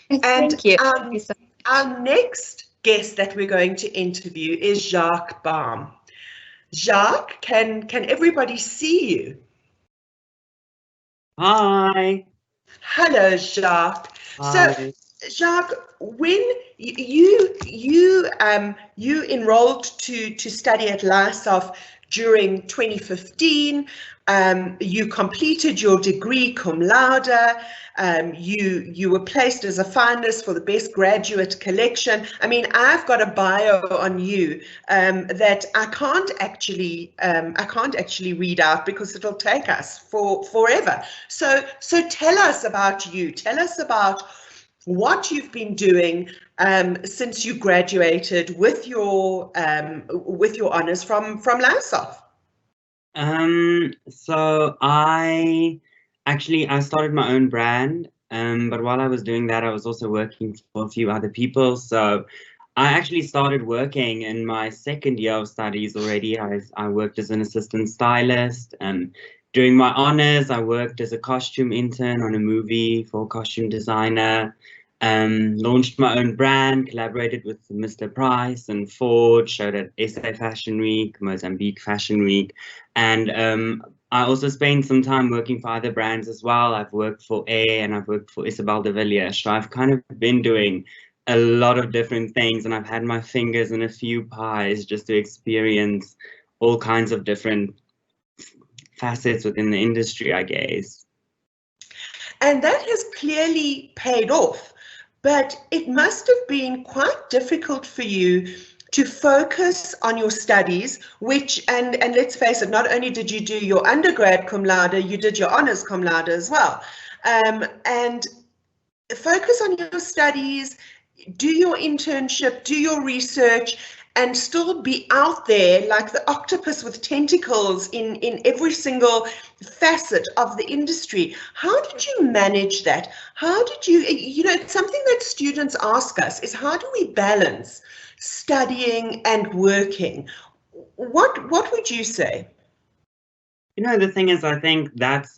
And Thank you. Thank you so our next guest that we're going to interview is Jacques Baum. Jacques, can everybody see you? Hi. Hello, Jacques. So, Hi. Jacques, when you enrolled to study at LISOF during 2015, you completed your degree cum laude. You were placed as a finalist for the best graduate collection. I mean, I've got a bio on you that I can't actually read out because it'll take us forever. So tell us about you. Tell us about what you've been doing since you graduated with your honors from LISOF. So I started my own brand, but while I was doing that, I was also working for a few other people. So I actually started working in my second year of studies already. I worked as an assistant stylist, and during my honors, I worked as a costume intern on a movie for a costume designer. Launched my own brand, collaborated with Mr. Price and Ford, showed at SA Fashion Week, Mozambique Fashion Week, and I also spent some time working for other brands as well. I've worked for Air and I've worked for Isabel de Villiers. So I've kind of been doing a lot of different things, and I've had my fingers in a few pies just to experience all kinds of different facets within the industry, I guess. And that has clearly paid off, but it must have been quite difficult for you to focus on your studies, which, and let's face it, not only did you do your undergrad cum laude, you did your honors cum laude as well. And focus on your studies, do your internship, do your research, and still be out there like the octopus with tentacles in every single facet of the industry. How did you manage that? How did you, it's something that students ask us is, how do we balance studying and working? What would you say? The thing is, I think that's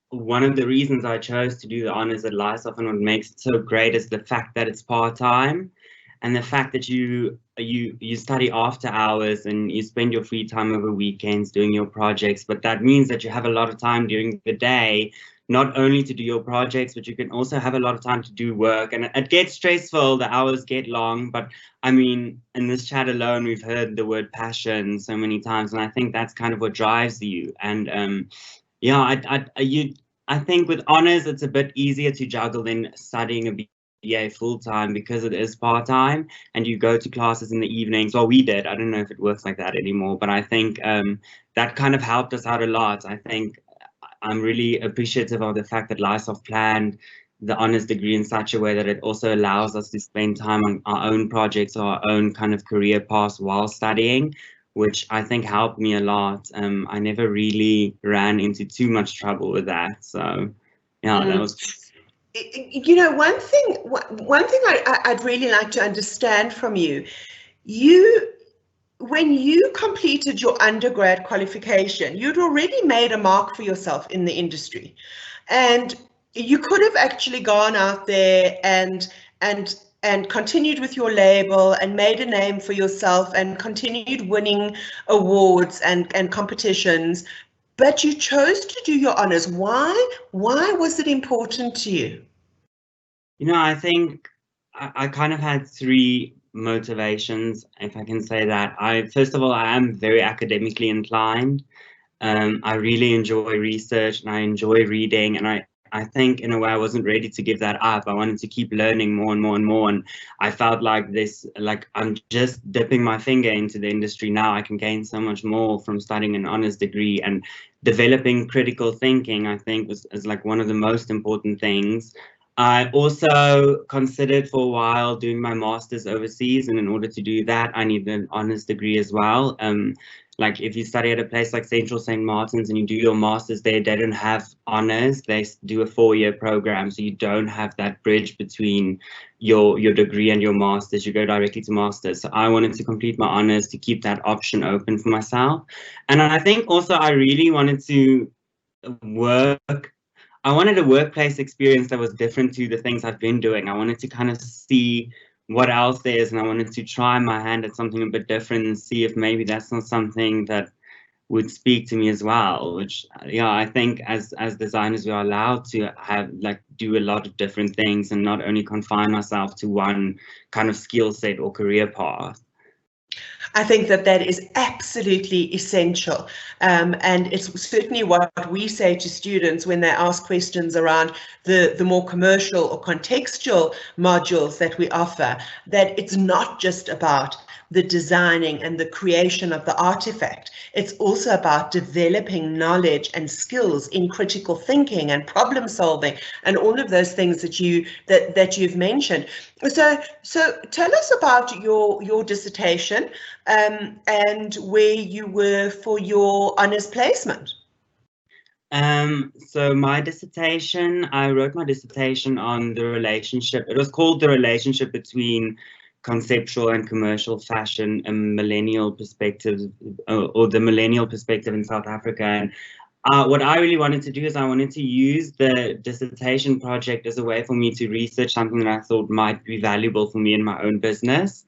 one of the reasons I chose to do the honors at LISOF, and what makes it so great is the fact that it's part-time, and the fact that you study after hours and you spend your free time over weekends doing your projects. But that means that you have a lot of time during the day, not only to do your projects, but you can also have a lot of time to do work. And it gets stressful, the hours get long, but I mean, in this chat alone, we've heard the word passion so many times, and I think that's kind of what drives you. And yeah, I think with honors, it's a bit easier to juggle than studying a BA full-time, because it is part-time and you go to classes in the evenings. Well, we did. I don't know if it works like that anymore, but I think that kind of helped us out a lot. I think I'm really appreciative of the fact that LISOF planned the honors degree in such a way that it also allows us to spend time on our own projects or our own kind of career paths while studying, which I think helped me a lot. I never really ran into too much trouble with that. So yeah, that was... One thing I'd really like to understand from you, when you completed your undergrad qualification, you'd already made a mark for yourself in the industry, and you could have actually gone out there and continued with your label and made a name for yourself and continued winning awards and competitions, but you chose to do your honors. Why was it important to you? I think I kind of had three motivations, if I can say that. First of all, I am very academically inclined. I really enjoy research and I enjoy reading, and I think in a way I wasn't ready to give that up. I wanted to keep learning more and more and more, and I felt like I'm just dipping my finger into the industry now. I can gain so much more from studying an honors degree, and developing critical thinking, I think, is like one of the most important things. I also considered for a while doing my master's overseas, and in order to do that, I need an honors degree as well. Like if you study at a place like Central St. Martin's and you do your master's there, they don't have honors. They do a 4-year program, so you don't have that bridge between your degree and your master's. You go directly to master's. So I wanted to complete my honors to keep that option open for myself. And I think also I really wanted to work. I wanted a workplace experience that was different to the things I've been doing. I wanted to kind of see what else there is, and I wanted to try my hand at something a bit different and see if maybe that's not something that would speak to me as well. Which, yeah, I think as designers we are allowed to have do a lot of different things and not only confine ourselves to one kind of skill set or career path. I think that that is absolutely essential. And it's certainly what we say to students when they ask questions around the more commercial or contextual modules that we offer, that it's not just about the designing and the creation of the artifact. It's also about developing knowledge and skills in critical thinking and problem solving and all of those things that you've mentioned. So tell us about your dissertation and where you were for your honours placement. So my dissertation, I wrote my dissertation on the relationship. It was called The Relationship Between Conceptual and Commercial Fashion, a Millennial Perspective, or the Millennial Perspective in South Africa. And what I really wanted to do is I wanted to use the dissertation project as a way for me to research something that I thought might be valuable for me in my own business.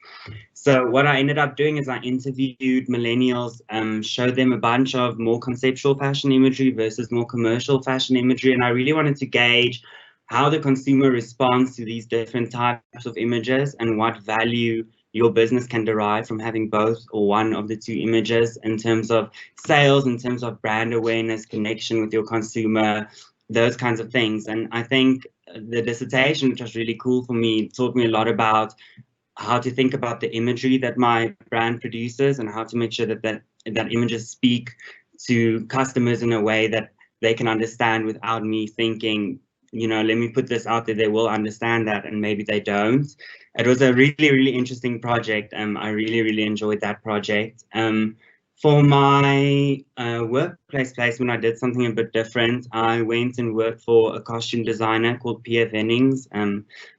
So what I ended up doing is I interviewed millennials, showed them a bunch of more conceptual fashion imagery versus more commercial fashion imagery. And I really wanted to gauge how the consumer responds to these different types of images and what value your business can derive from having both or one of the two images in terms of sales, in terms of brand awareness, connection with your consumer, those kinds of things. And I think the dissertation, which was really cool for me, taught me a lot about how to think about the imagery that my brand produces and how to make sure that images speak to customers in a way that they can understand without me thinking, you know, let me put this out there, they will understand that, and maybe they don't. It was a really, really interesting project. I really, really enjoyed that project. For my workplace placement, I did something a bit different. I went and worked for a costume designer called P.F. Hennings,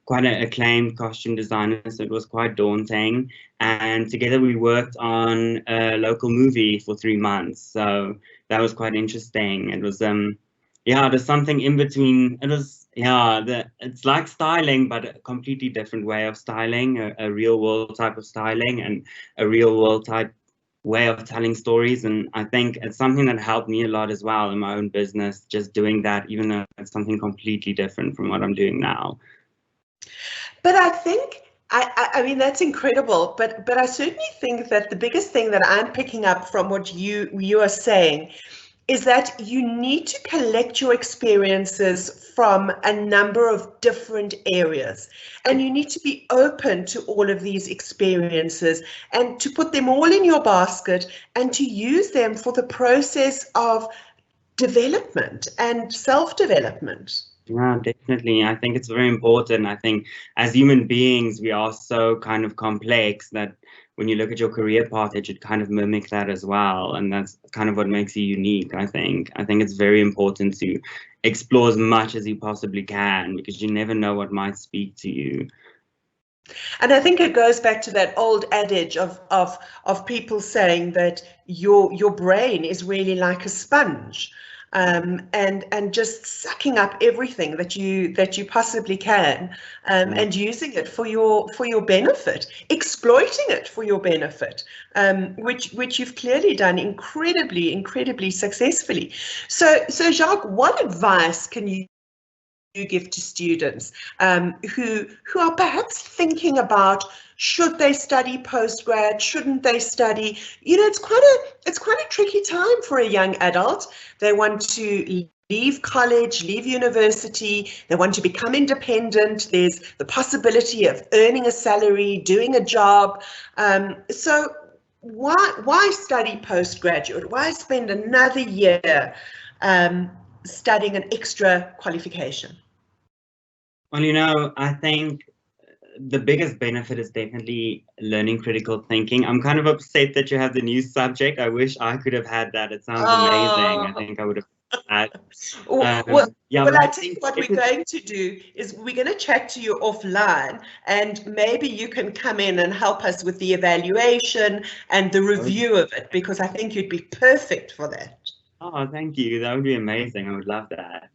quite an acclaimed costume designer, so it was quite daunting. And together we worked on a local movie for 3 months. So that was quite interesting. It was, yeah, there's something in between. It was, yeah, it's like styling, but a completely different way of styling, a real world type of styling and a real world type way of telling stories. And I think it's something that helped me a lot as well in my own business, just doing that, even though it's something completely different from what I'm doing now. But I think, I mean, that's incredible, but I certainly think that the biggest thing that I'm picking up from what you are saying is that you need to collect your experiences from a number of different areas, and you need to be open to all of these experiences and to put them all in your basket and to use them for the process of development and self-development. Yeah, definitely. I think it's very important. I think as human beings, we are so kind of complex that when you look at your career path, it should kind of mimic that as well. And that's kind of what makes you unique, I think. I think it's very important to explore as much as you possibly can, because you never know what might speak to you. And I think it goes back to that old adage of people saying that your brain is really like a sponge. And just sucking up everything that you possibly can, and using it for your benefit, exploiting it for your benefit, which you've clearly done incredibly successfully. So Jacques, what advice can you give to students who are perhaps thinking about, should they study postgrad, shouldn't they study? You know, it's quite a tricky time for a young adult. They want to leave college, leave university, they want to become independent. There's the possibility of earning a salary, doing a job. So why study postgraduate? Why spend another year studying an extra qualification? Well, you know, I think the biggest benefit is definitely learning critical thinking. I'm kind of upset that you have the new subject. I wish I could have had that. It sounds amazing. I think I would have had. Well, yeah, well, but I think what we're going to do is we're going to chat to you offline, and maybe you can come in and help us with the evaluation and the review of it, because I think you'd be perfect for that. Oh, thank you. That would be amazing. I would love that.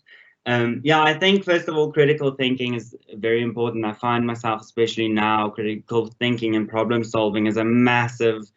Yeah, I think first of all, critical thinking is very important. I find myself, especially now, critical thinking and problem solving is a massive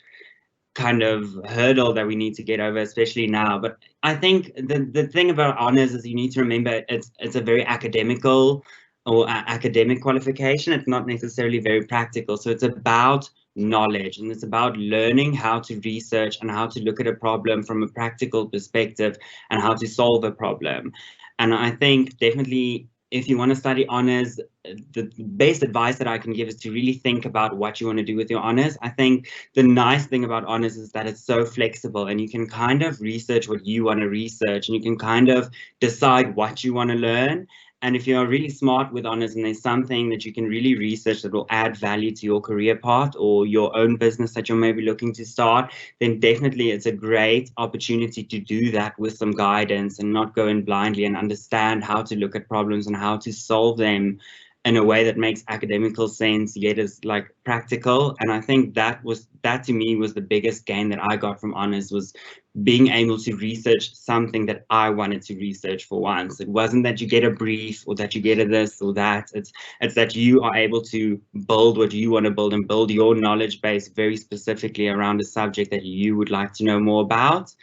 kind of hurdle that we need to get over, especially now. But I think the thing about honors is you need to remember it's a very academical or academic qualification. It's not necessarily very practical. So it's about knowledge, and it's about learning how to research and how to look at a problem from a practical perspective and how to solve a problem. And I think definitely if you want to study honors, the best advice that I can give is to really think about what you want to do with your honors. I think the nice thing about honors is that it's so flexible, and you can kind of research what you want to research, and you can kind of decide what you want to learn. And if you're really smart with honors and there's something that you can really research that will add value to your career path or your own business that you're maybe looking to start, then definitely it's a great opportunity to do that with some guidance and not go in blindly, and understand how to look at problems and how to solve them in a way that makes academical sense yet is like practical. And I think that to me was the biggest gain that I got from honors, was being able to research something that I wanted to research for once. It wasn't that you get a brief or that you get a this or that. It's that you are able to build what you want to build and build your knowledge base very specifically around a subject that you would like to know more about.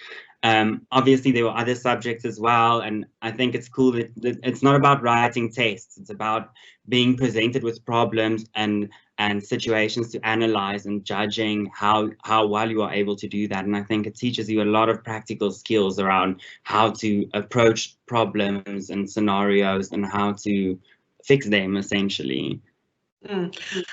Obviously, there were other subjects as well, and I think it's cool that it's not about writing tests. It's about being presented with problems and situations to analyze and judging how well you are able to do that. And I think it teaches you a lot of practical skills around how to approach problems and scenarios and how to fix them, essentially.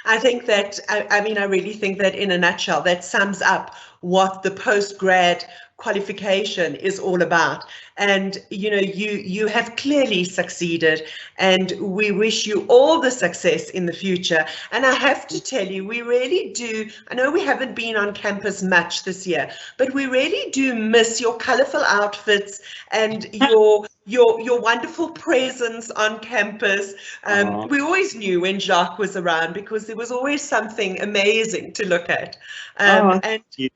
I think that, I mean, I really think that in a nutshell, that sums up what the postgrad qualification is all about. And you know, you have clearly succeeded, and we wish you all the success in the future. And I have to tell you, we really do, I know we haven't been on campus much this year, but we really do miss your colorful outfits and your wonderful presence on campus. We always knew when Jacques was around because there was always something amazing to look at. And thank you.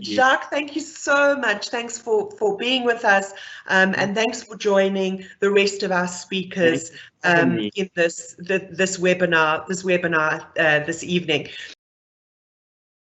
Jacques, thank you so much. Thanks for being with us, and thanks for joining the rest of our speakers in this webinar this evening.